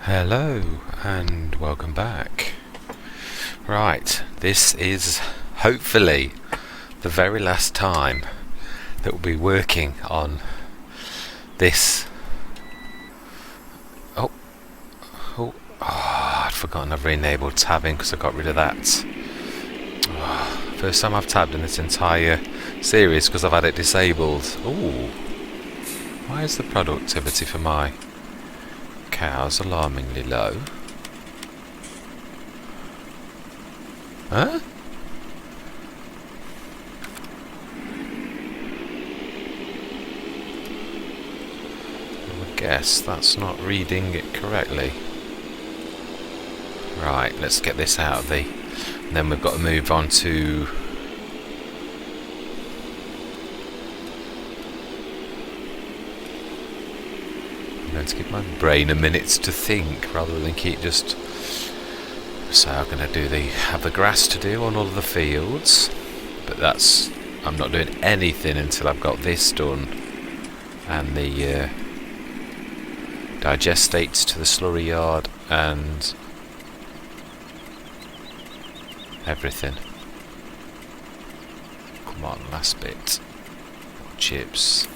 Hello and welcome back. Right, this is hopefully the very last time that we'll be working on this. I'd forgotten I've re-enabled tabbing because I got rid of that. First time I've tabbed in this entire series because I've had it disabled. Why is the productivity for my cows alarmingly low? Huh? I would guess that's not reading it correctly. Right, let's get this out of the... And then we've got to move on to... I'm going to give my brain a minute to think rather than keep just... So I'm going to have the grass to do on all of the fields, but that's... I'm not doing anything until I've got this done and the digestates to the slurry yard and everything. Come on, last bit. Chips.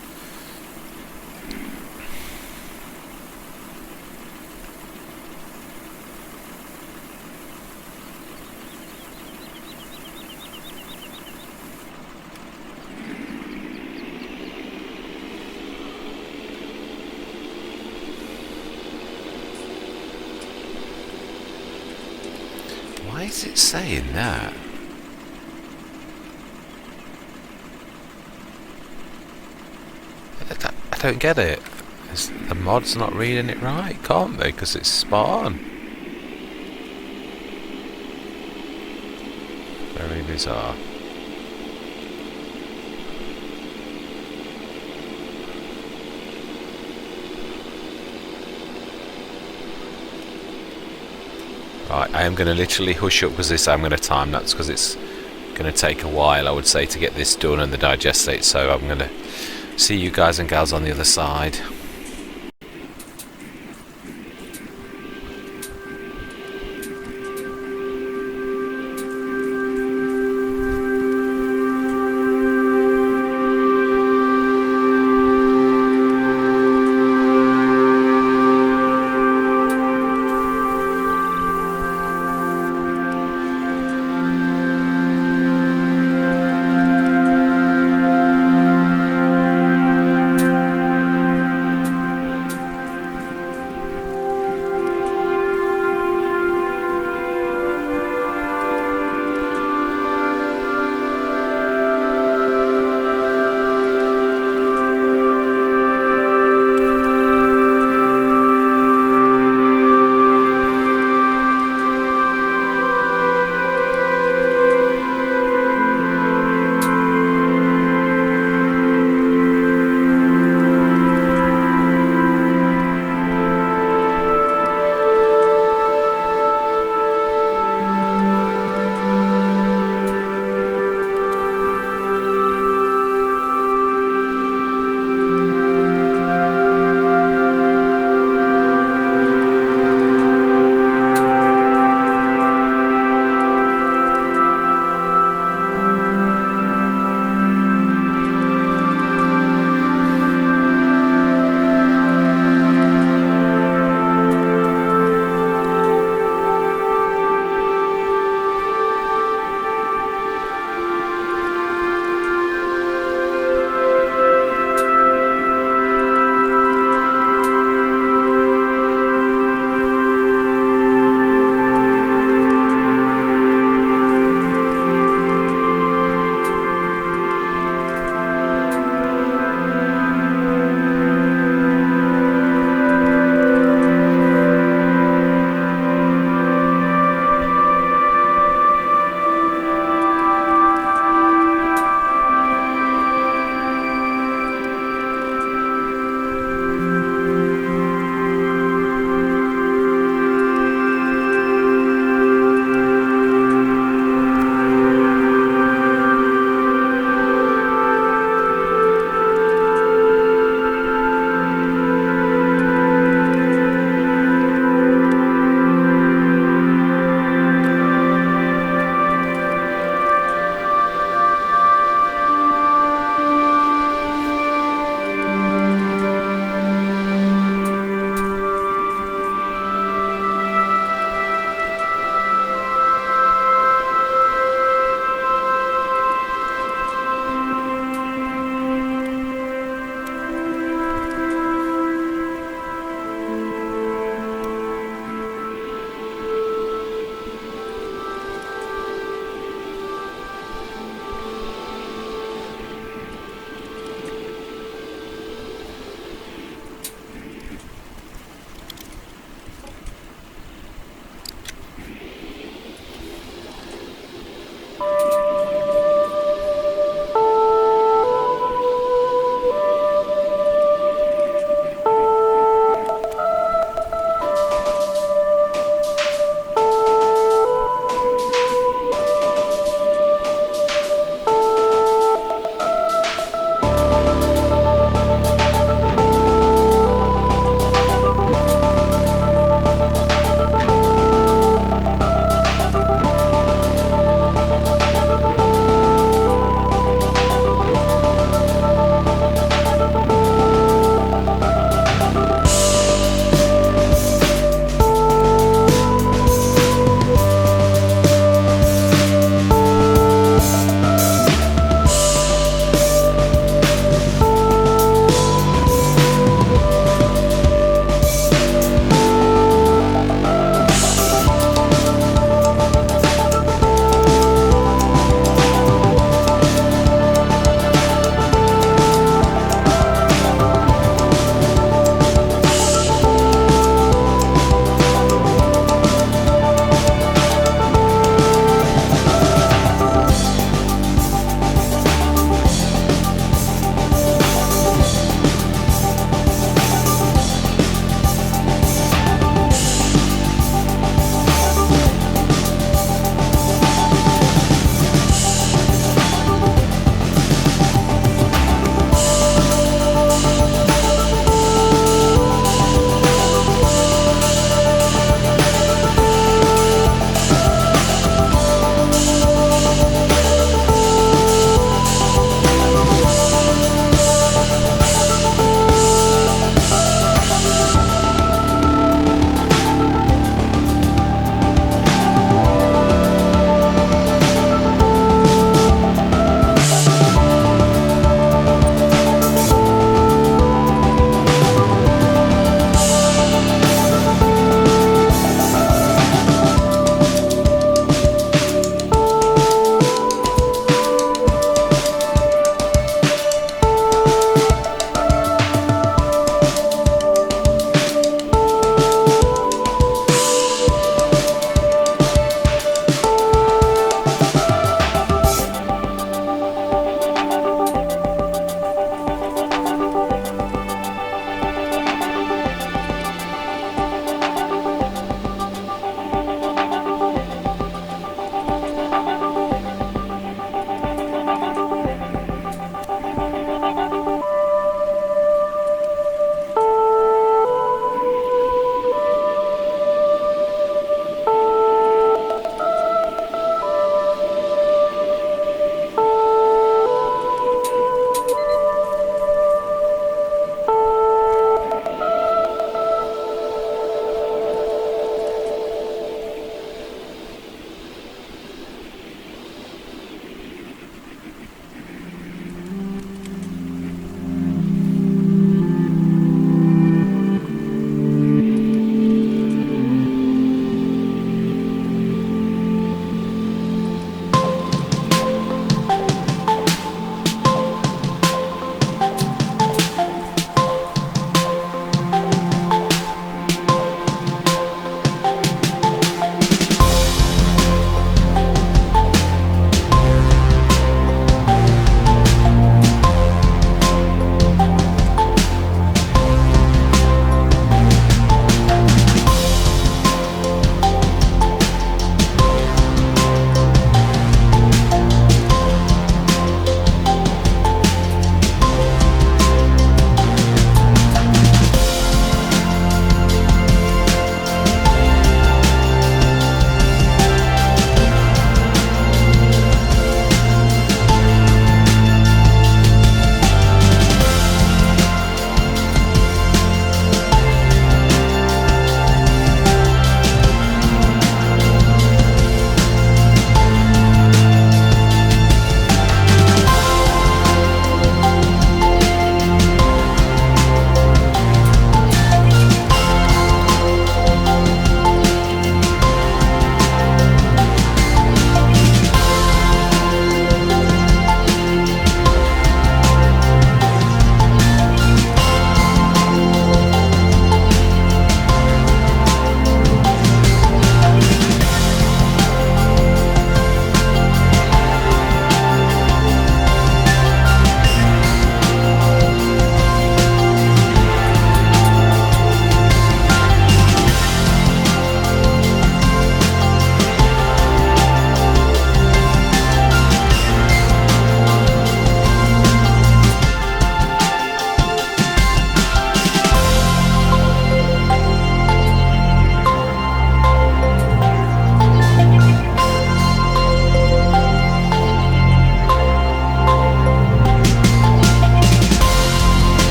Why is it saying that? I don't get it. The mod's not reading it right, can't they? Because it's spot on. Very bizarre. Right, I am going to literally hush up because I'm going to time that because it's going to take a while, I would say, to get this done and the digestate. So I'm going to see you guys and gals on the other side.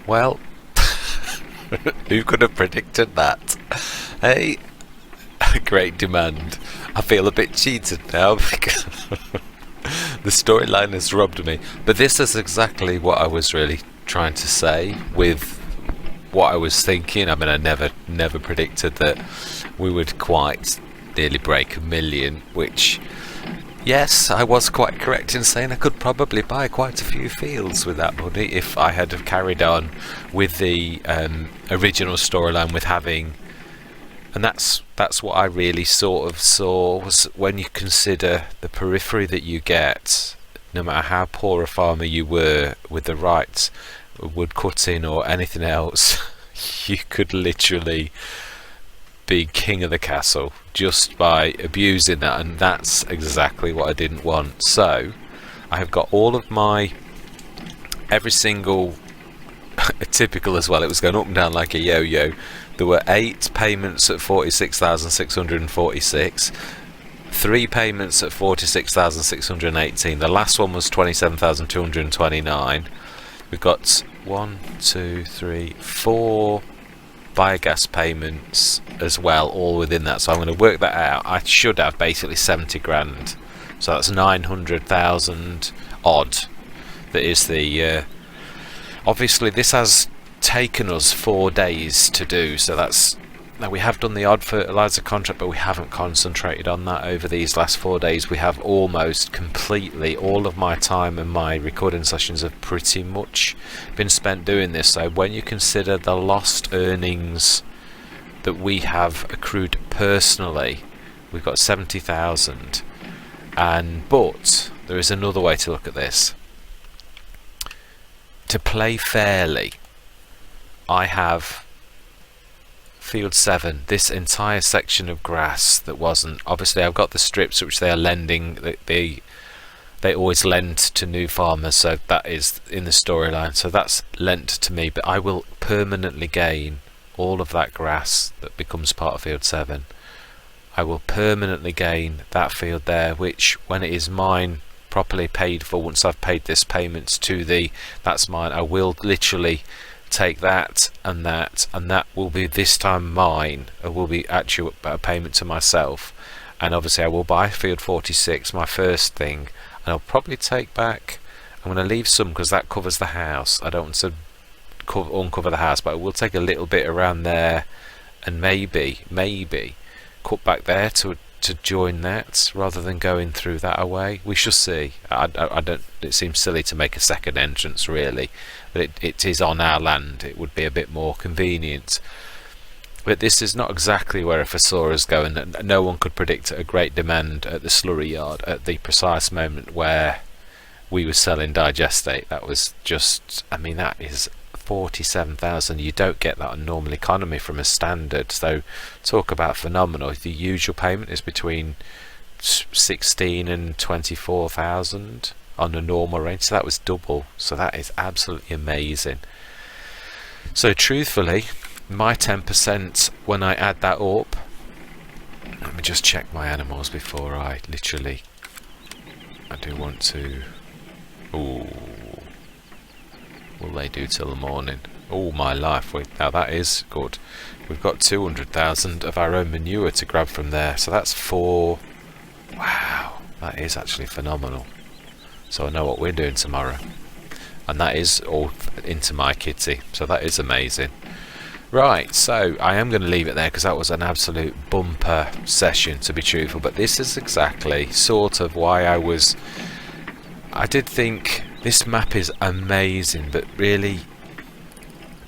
Well, who could have predicted that? Hey, great demand. I feel a bit cheated now because the storyline has robbed me. But this is exactly what I was really trying to say with what I was thinking. I mean, I never predicted that we would quite nearly break 1 million, which, yes, I was quite correct in saying I could probably buy quite a few fields with that money if I had have carried on with the original storyline with having. And that's what I really sort of saw, was when you consider the periphery that you get, no matter how poor a farmer you were with the right wood cutting or anything else, you could literally be king of the castle just by abusing that, and that's exactly what I didn't want. So I have got all of my, every single typical as well, it was going up and down like a yo-yo. There were 8 payments at 46,646, 3 payments at 46,618. The last one was 27,229. We've got 1, 2, 3, 4 biogas payments as well, all within that. So I'm going to work that out. I should have basically 70 grand. So that's 900,000 odd. That is the. Obviously, this has taken us 4 days to do. So that's. Now, we have done the odd fertiliser contract, but we haven't concentrated on that over these last 4 days. We have almost completely, all of my time and my recording sessions have pretty much been spent doing this. So when you consider the lost earnings that we have accrued personally, we've got 70,000. But there is another way to look at this. To play fairly, I have field 7, this entire section of grass that wasn't, obviously I've got the strips which they are lending, they always lend to new farmers, so that is in the storyline, so that's lent to me, but I will permanently gain all of that grass that becomes part of field 7. I will permanently gain that field there, which when it is mine, properly paid for, once I've paid this payments to that's mine, I will literally take that and that will be this time mine. It will be actually a payment to myself, and obviously I will buy field 46, my first thing, and I'll probably take back, I'm going to leave some because that covers the house. I don't want to uncover the house, but I will take a little bit around there and maybe cut back there to join that rather than going through that away. We shall see. I don't. It seems silly to make a second entrance really, but it is on our land. It would be a bit more convenient. But this is not exactly where a thesaurus going. No one could predict a great demand at the slurry yard at the precise moment where we were selling digestate. That was just. I mean, that is 47,000. You don't get that on normal economy from a standard, so talk about phenomenal. The usual payment is between 16 and 24,000 on a normal range, so that was double, so that is absolutely amazing. So truthfully, my 10%, when I add that up, let me just check my animals before I literally, I do want to, ooh, will they do till the morning? Oh my life, now that is good. We've got 200,000 of our own manure to grab from there, so that's 4. Wow, that is actually phenomenal. So I know what we're doing tomorrow, and that is all into my kitty, so that is amazing. Right, so I am going to leave it there because that was an absolute bumper session, to be truthful, but this is exactly sort of why I did think this map is amazing, but really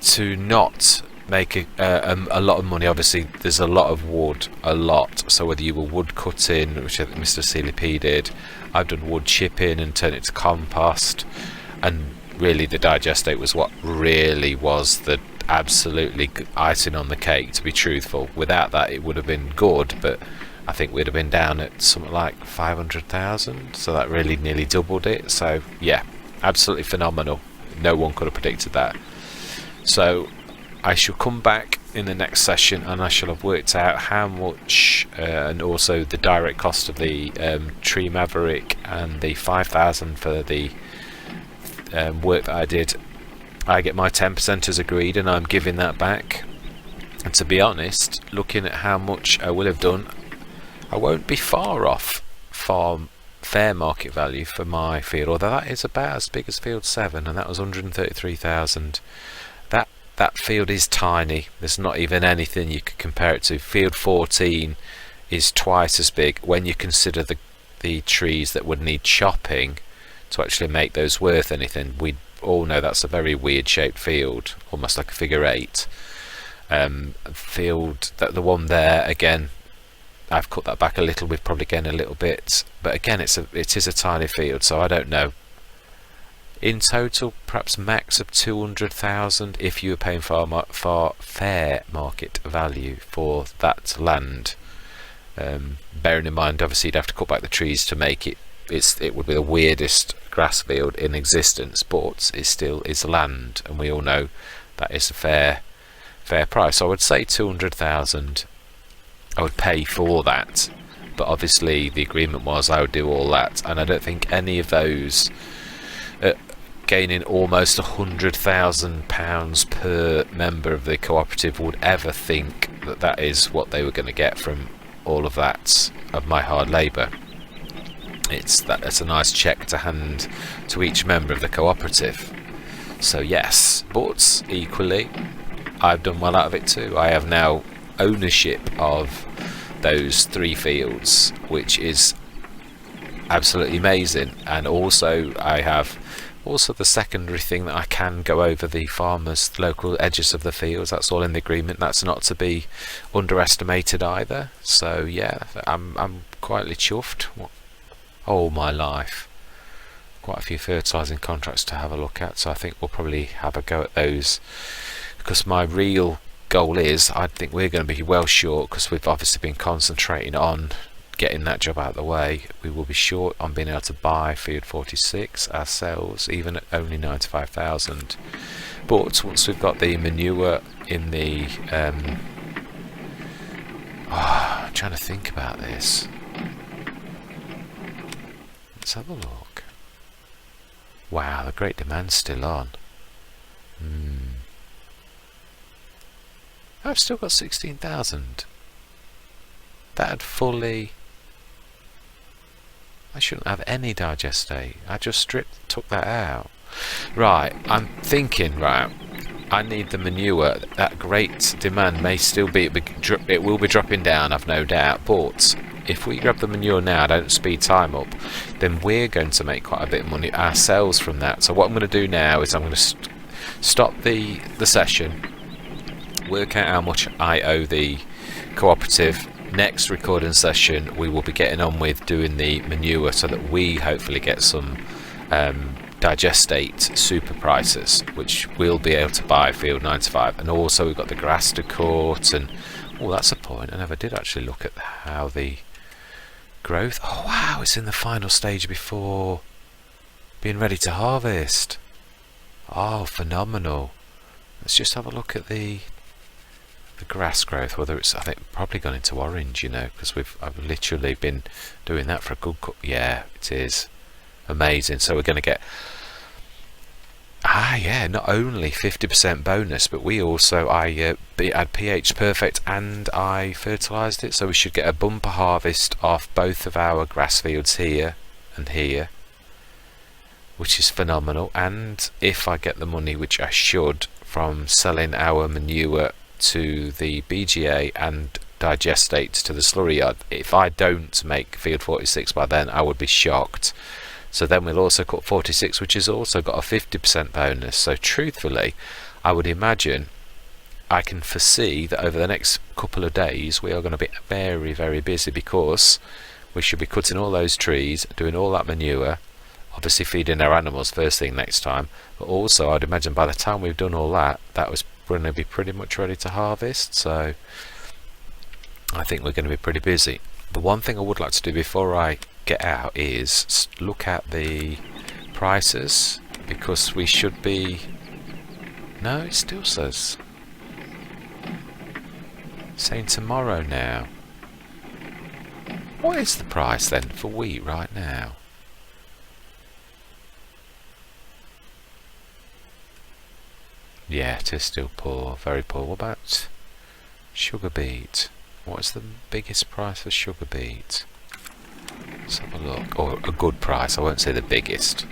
to not make a lot of money, obviously there's a lot of wood, so whether you were wood cutting, which I think Mr. CLP did, I've done wood chipping and turned it to compost, and really the digestate was what really was the absolutely icing on the cake, to be truthful. Without that it would have been good, but I think we'd have been down at something like 500,000, so that really nearly doubled it. So yeah, absolutely phenomenal. No one could have predicted that. So I shall come back in the next session and I shall have worked out how much and also the direct cost of the tree maverick and the 5,000 for the work that I did I get my 10% as agreed, and I'm giving that back. And to be honest, looking at how much I will have done, I won't be far off from fair market value for my field, although that is about as big as field 7, and that was 133,000. That field is tiny. There's not even anything you could compare it to. Field 14 is twice as big when you consider the trees that would need chopping to actually make those worth anything. We all know that's a very weird shaped field, almost like a figure 8. Field, that the one there, again, I've cut that back a little. We've probably gained a little bit, but again, it is a tiny field, so I don't know. In total, perhaps max of 200,000 if you were paying far fair market value for that land. Bearing in mind, obviously, you'd have to cut back the trees to make it. It would be the weirdest grass field in existence, but it still is land, and we all know that is a fair price. So I would say 200,000. I would pay for that, but obviously the agreement was I would do all that, and I don't think any of those gaining almost £100,000 per member of the cooperative would ever think that is what they were going to get from all of that, of my hard labour. That's a nice check to hand to each member of the cooperative. So yes, but equally I've done well out of it too. I have now ownership of those 3 fields, which is absolutely amazing, and also I have the secondary thing that I can go over the farmers' local edges of the fields. That's all in the agreement. That's not to be underestimated either. So yeah, I'm quietly chuffed. All my life, quite a few fertilising contracts to have a look at, so I think we'll probably have a go at those, because my real goal is, I think we're going to be well short, because we've obviously been concentrating on getting that job out of the way. We will be short on being able to buy field 46 ourselves, even at only 95,000. But once we've got the manure in the I'm trying to think about this. Let's have a look. Wow, the great demand's still on. I've still got 16,000. That had fully... I shouldn't have any digestate. I just took that out. Right, I'm thinking, right, I need the manure. That great demand may still be... It will be dropping down, I've no doubt, but if we grab the manure now, don't speed time up, then we're going to make quite a bit of money ourselves from that. So what I'm going to do now is I'm going to stop the session, work out how much I owe the cooperative. Next recording session we will be getting on with doing the manure, so that we hopefully get some digestate super prices, which we'll be able to buy field 95. And also we've got the grass to cut, and that's a point. I never did actually look at how the growth... Oh wow, it's in the final stage before being ready to harvest. Oh, phenomenal. Let's just have a look at the grass growth, whether it's, I think, probably gone into orange, because I've literally been doing that for a good yeah, it is amazing. So we're going to get not only 50% bonus, but we also I had pH perfect and I fertilised it, so we should get a bumper harvest off both of our grass fields here and here, which is phenomenal. And if I get the money, which I should, from selling our manure to the BGA and digestate to the slurry yard, if I don't make field 46 by then, I would be shocked. So then we'll also cut 46, which has also got a 50% bonus. So truthfully, I would imagine, I can foresee that over the next couple of days we are going to be very, very busy, because we should be cutting all those trees, doing all that manure, obviously feeding our animals first thing next time, but also I'd imagine by the time we've done all that, we're going to be pretty much ready to harvest. So I think we're going to be pretty busy. The one thing I would like to do before I get out is look at the prices, because we should be... No, it still says saying tomorrow now. What is the price then for wheat right now? Yeah, it is still poor, very poor. What about sugar beet? What's the biggest price for sugar beet? Let's have a look. Or a good price, I won't say the biggest.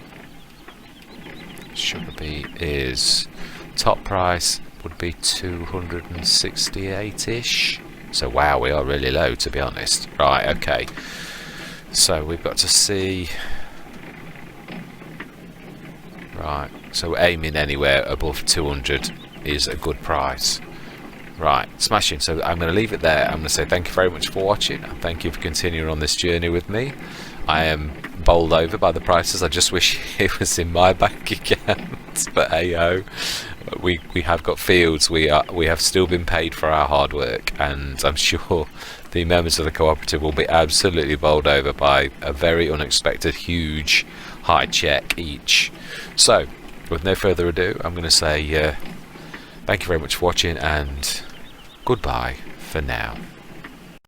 Sugar beet is... top price would be 268-ish. So wow, we are really low, to be honest. Right, okay. So we've got to see... right, so aiming anywhere above 200 is a good price. Right, smashing. So I'm going to leave it there. I'm going to say thank you very much for watching, and thank you for continuing on this journey with me. I am bowled over by the prices. I just wish it was in my bank account. But hey ho, we have got fields. We have still been paid for our hard work, and I'm sure the members of the cooperative will be absolutely bowled over by a very unexpected, huge high check each. So, with no further ado, I'm going to say thank you very much for watching, and goodbye for now.